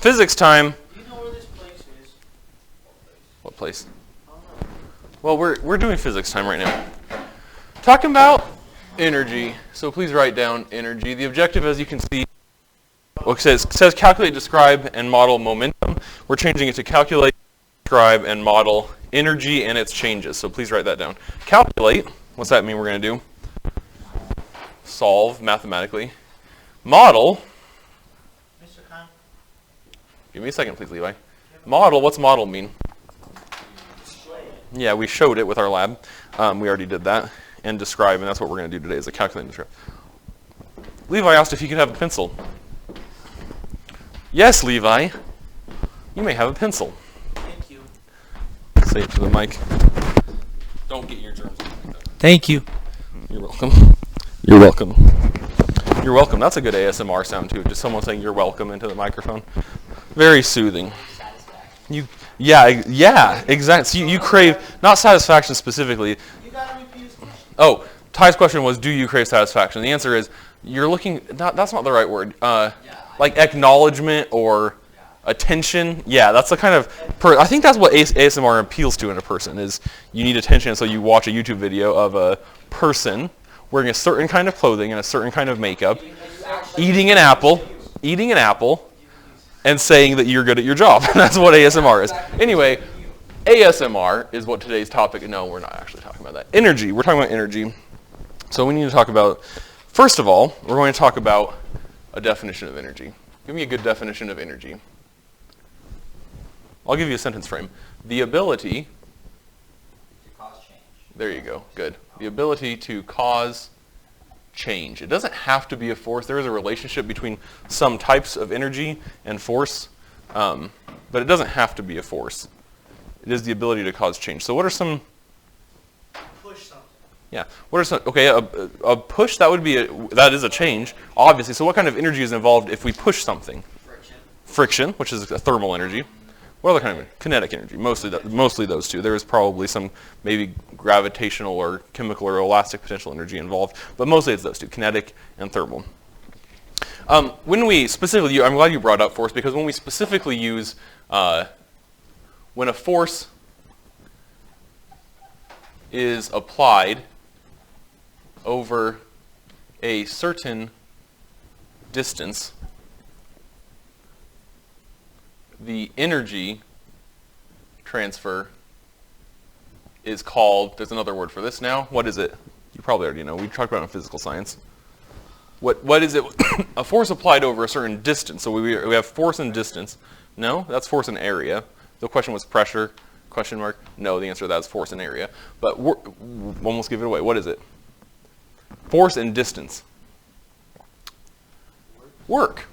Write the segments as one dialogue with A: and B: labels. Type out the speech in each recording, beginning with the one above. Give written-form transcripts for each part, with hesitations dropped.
A: Physics time.
B: Do you know where this place is?
A: What place?
B: I don't know.
A: Well, we're doing physics time right now. Talking about energy. So please write down energy. The objective, as you can see, well, it says calculate, describe, and model momentum. We're changing it to calculate, describe, and model energy and its changes. So please write that down. Calculate. What's that mean we're going to do? Solve mathematically. Model.
B: Mr. Khan?
A: Give me a second, please, Levi. Model. What's model mean? Yeah, we showed it with our lab. We already did that. And describe, and that's what we're going to do today, is a calculate and describe. Levi asked if he could have a pencil. Yes, Levi. You may have a pencil.
B: Thank you.
A: Say it to the mic. Don't get your germs.
B: Thank you.
A: You're welcome. You're welcome. You're welcome. That's a good ASMR sound, too. Just someone saying you're welcome into the microphone. Very soothing. Yeah, exactly. So you crave, not satisfaction specifically.
B: You got to repeat his question.
A: Oh, Ty's question was, do you crave satisfaction? The answer is, you're looking, that's not the right word. Like acknowledgement or attention. Yeah, that's the kind of, I think that's what ASMR appeals to in a person, is you need attention, so you watch a YouTube video of a person wearing a certain kind of clothing and a certain kind of makeup, eating an apple, and saying that you're good at your job. That's what ASMR is. Anyway, ASMR is what today's topic, no, we're not actually talking about that. Energy, we're talking about energy. So we need to talk about, first of all, we're going to talk about a definition of energy. Give me a good definition of energy. I'll give you a sentence frame. The ability
B: To cause change.
A: There you go. Good. The ability to cause change. It doesn't have to be a force. There is a relationship between some types of energy and force, but it doesn't have to be a force. It is the ability to cause change. So what are some...
B: Push something.
A: Yeah. What are some... Okay, a push, that is a change, obviously. So what kind of energy is involved if we push something? Friction, which is a thermal energy. What other kind of kinetic energy? Mostly those two. There is probably some maybe gravitational or chemical or elastic potential energy involved, but mostly it's those two, kinetic and thermal. When we specifically, I'm glad you brought up force, because when we specifically use, when a force is applied over a certain distance, the energy transfer is called, there's another word for this now. What is it? You probably already know. We talked about it in physical science. What is it? A force applied over a certain distance. So we have force and distance. No, that's force and area. The question was pressure, question mark. No, the answer to that is force and area. But we'll almost give it away. What is it? Force and distance. Work.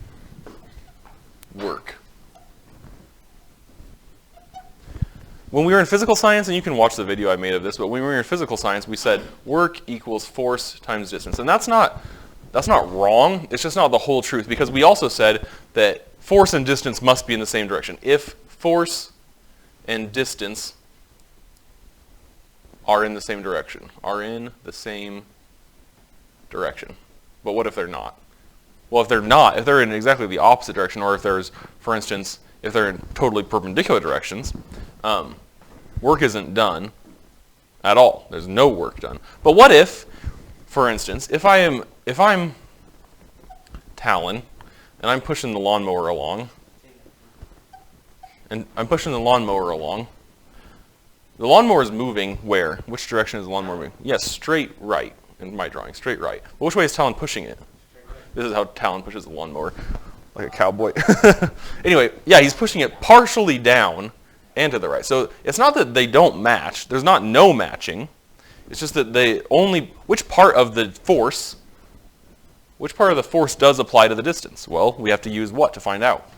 A: When we were in physical science, and you can watch the video I made of this, but when we were in physical science, we said work equals force times distance. And that's not wrong. It's just not the whole truth, because we also said that force and distance must be in the same direction. If force and distance are in the same direction, But what if they're not? Well, if they're not, if they're in exactly the opposite direction, or if there's, for instance, if they're in totally perpendicular directions, work isn't done at all. There's no work done. But what if, for instance, if I'm Talon and I'm pushing the lawnmower along, the lawnmower is moving where? Which direction is the lawnmower moving? Yes, straight right in my drawing, straight right. But which way is Talon pushing it? This is how Talon pushes the lawnmower, like a cowboy. Anyway, yeah, he's pushing it partially down and to the right. So it's not that they don't match. There's not no matching. It's just that which part of the force does apply to the distance? Well, we have to use what to find out?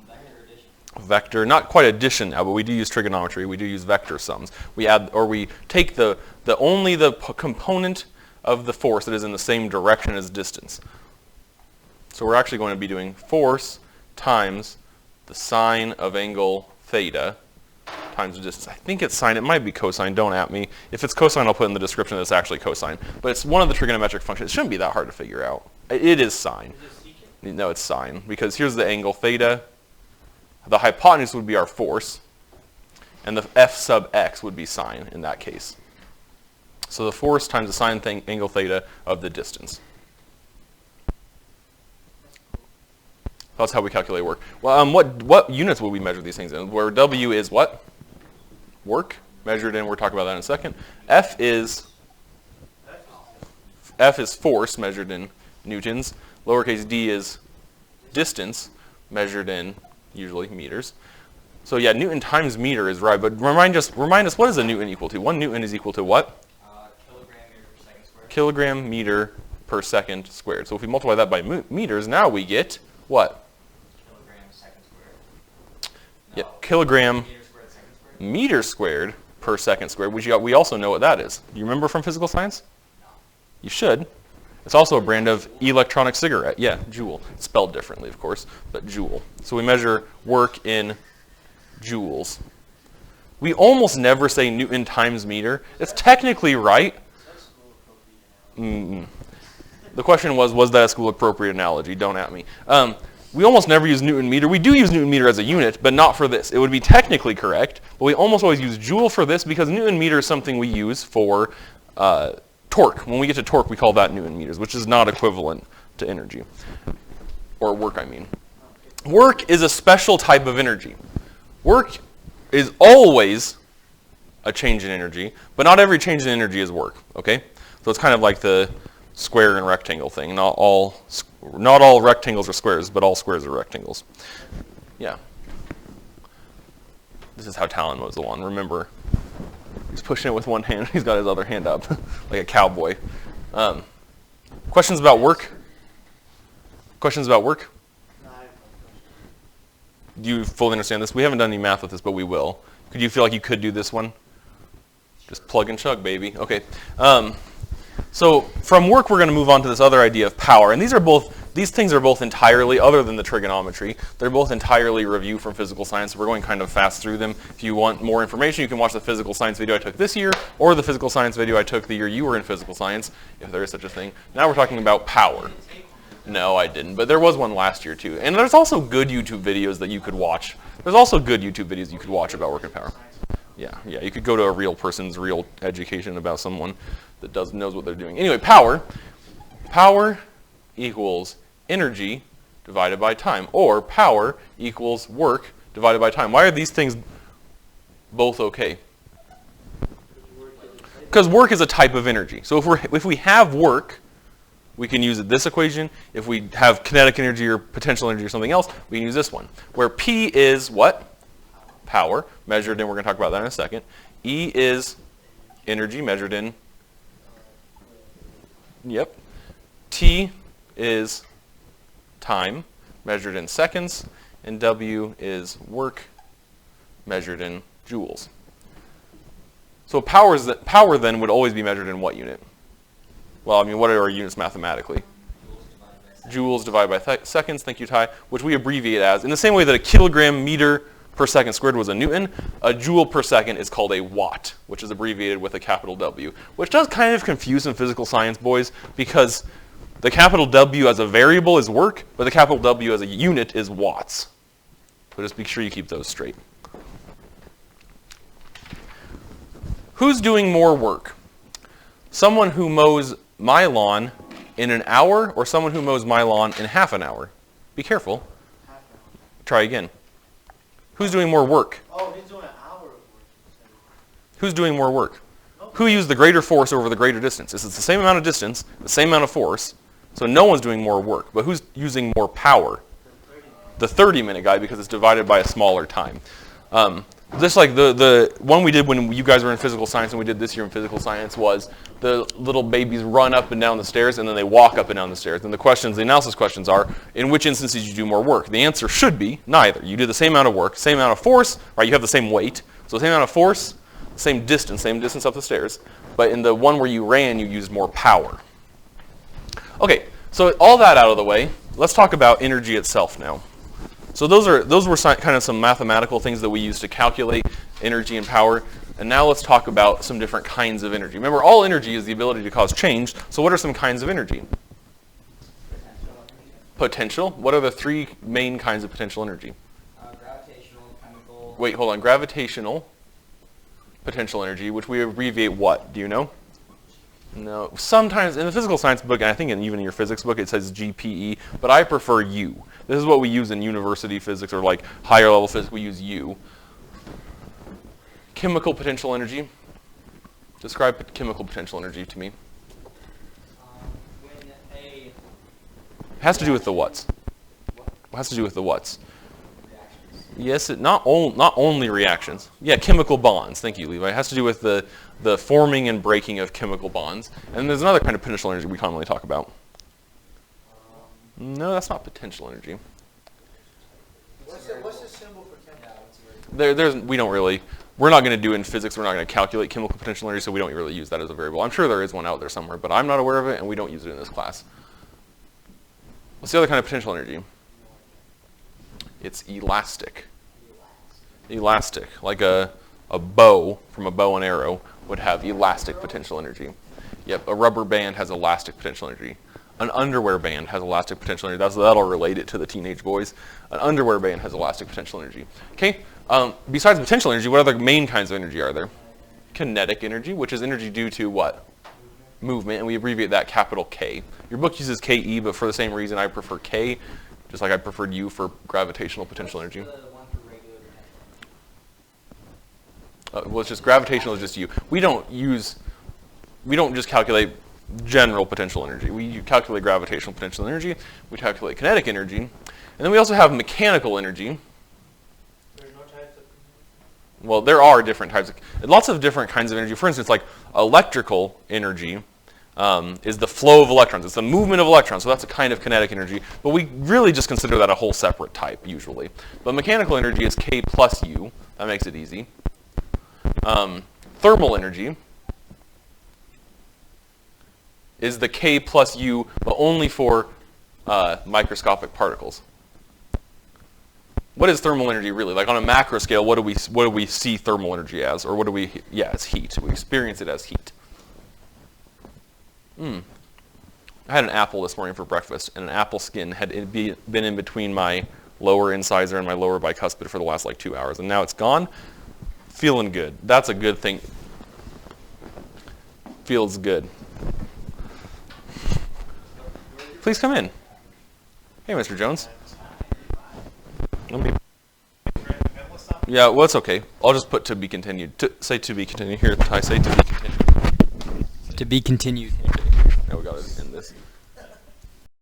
B: Vector addition.
A: Vector, not quite addition now, but we do use trigonometry. We do use vector sums. We add, or we take only the component of the force that is in the same direction as distance. So we're actually going to be doing force times the sine of angle theta times the distance. I think it's sine. It might be cosine. Don't at me. If it's cosine, I'll put in the description that it's actually cosine. But it's one of the trigonometric functions. It shouldn't be that hard to figure out. It is sine.
B: Is it secant?
A: No, it's sine. Because here's the angle theta. The hypotenuse would be our force, and the F sub x would be sine in that case. So the force times the sine angle theta of the distance. That's how we calculate work. Well, what units will we measure these things in? Where W is what? Work, measured in, we'll talk about that in a second. F is force, measured in newtons. Lowercase d is distance, measured in, usually, meters. So yeah, Newton times meter is right, but remind us, what is a Newton equal to? 1 Newton is equal to what? Kilogram meter per second squared. So if we multiply that by meters, now we get what?
B: Kilogram second squared.
A: Yeah, kilogram meter squared per second squared, which we also know what that is. Do you remember from physical science?
B: No.
A: You should. It's also a brand of electronic cigarette. Yeah, joule. It's spelled differently, of course, but joule. So we measure work in joules. We almost never say Newton times meter. It's technically right. The question was that a school-appropriate analogy? Don't at me. We almost never use Newton meter. We do use Newton meter as a unit, but not for this. It would be technically correct, but we almost always use joule for this because Newton meter is something we use for torque. When we get to torque, we call that Newton meters, which is not equivalent to energy. Or work, I mean. Work is a special type of energy. Work is always a change in energy, but not every change in energy is work, okay? So it's kind of like the square and rectangle thing. Not all rectangles are squares, but all squares are rectangles. Yeah. This is how Talon mows the lawn. Remember, he's pushing it with one hand. He's got his other hand up, like a cowboy. Questions about work? Questions about work? Do you fully understand this? We haven't done any math with this, but we will. Could you feel like you could do this one? Just plug and chug, baby. Okay. So from work, we're going to move on to this other idea of power. And these things are both entirely, other than the trigonometry, they're both entirely review from physical science. So we're going kind of fast through them. If you want more information, you can watch the physical science video I took this year, or the physical science video I took the year you were in physical science, if there is such a thing. Now we're talking about power. No, I didn't, but there was one last year too. And there's also good YouTube videos that you could watch. There's also good YouTube videos you could watch about work and power. Yeah, you could go to a real person's real education about someone that knows what they're doing. Anyway, power. Power equals energy divided by time, or power equals work divided by time. Why are these things both okay? Because work is a type of energy. So if we have work, we can use this equation. If we have kinetic energy or potential energy or something else, we can use this one. Where P is what? Power, measured in, we're going to talk about that in a second. E is energy, measured in, yep. T is time, measured in seconds. And W is work, measured in joules. So power then would always be measured in what unit? Well, I mean, what are our units mathematically? Joules divided by seconds, thank you, Ty, which we abbreviate as, in the same way that a kilogram meter per second squared was a Newton, a joule per second is called a watt, which is abbreviated with a capital W, which does kind of confuse some physical science boys, because the capital W as a variable is work, but the capital W as a unit is watts. So just be sure you keep those straight. Who's doing more work? Someone who mows my lawn in an hour, or someone who mows my lawn in half an hour? Be careful. Try again. Who's doing more work?
B: Oh, he's doing an hour of work.
A: Who's doing more work? Who used the greater force over the greater distance? It's the same amount of distance, the same amount of force, so no one's doing more work. But who's using more power? The 30-minute guy, because it's divided by a smaller time. Just like the one we did when you guys were in physical science and we did this year in physical science was the little babies run up and down the stairs and then they walk up and down the stairs. And the analysis questions are, in which instances did you do more work? The answer should be neither. You did the same amount of work, same amount of force, right? You have the same weight. So the same amount of force, same distance up the stairs. But in the one where you ran, you used more power. Okay, so all that out of the way, let's talk about energy itself now. So those were kind of some mathematical things that we use to calculate energy and power. And now let's talk about some different kinds of energy. Remember, all energy is the ability to cause change. So what are some kinds of energy? Potential. What are the three main kinds of potential energy?
B: Gravitational,
A: wait, hold on. Gravitational potential energy, which we abbreviate what? Do you know? No. Sometimes in the physical science book, and I think even in your physics book, it says GPE, but I prefer U. This is what we use in university physics or like higher level physics. We use U. Chemical potential energy. Describe chemical potential energy to me.
B: When a
A: It has to do with the whats. It has to do with the whats.
B: reactions.
A: Yes, not only reactions. Yeah, chemical bonds. Thank you, Levi. It has to do with the forming and breaking of chemical bonds. And there's another kind of potential energy we commonly talk about. No, that's not potential energy.
B: What's the symbol for chemical?
A: We're not going to do in physics, we're not going to calculate chemical potential energy, so we don't really use that as a variable. I'm sure there is one out there somewhere, but I'm not aware of it, and we don't use it in this class. What's the other kind of potential energy? It's elastic. Elastic, like a bow from a bow and arrow would have elastic potential energy. Yep, a rubber band has elastic potential energy. An underwear band has elastic potential energy. That'll relate it to the teenage boys. An underwear band has elastic potential energy. Okay, besides potential energy, what other main kinds of energy are there? Kinetic energy, which is energy due to what? Movement, and we abbreviate that capital K. Your book uses KE, but for the same reason I prefer K, just like I preferred U for gravitational potential energy.
B: The one for regular potential.
A: Well, it's just gravitational is just U. We don't just calculate general potential energy. We calculate gravitational potential energy. We calculate kinetic energy. And then we also have mechanical energy.
B: There's no types of.
A: Well, there are different types lots of different kinds of energy. For instance, like electrical energy is the flow of electrons. It's the movement of electrons, so that's a kind of kinetic energy. But we really just consider that a whole separate type, usually. But mechanical energy is K plus U. That makes it easy. Thermal energy is the K plus U, but only for microscopic particles. What is thermal energy really? Like on a macro scale, what do we see thermal energy as? Or as heat. We experience it as heat. I had an apple this morning for breakfast, and an apple skin had been in between my lower incisor and my lower bicuspid for the last like 2 hours, and now it's gone. Feeling good. That's a good thing. Feels good. Please come in. Hey, Mr. Jones. Yeah, well, it's okay. I'll just put to be continued. Say to be continued. Here, I say to be continued.
C: To be continued.
A: Now we got to end this.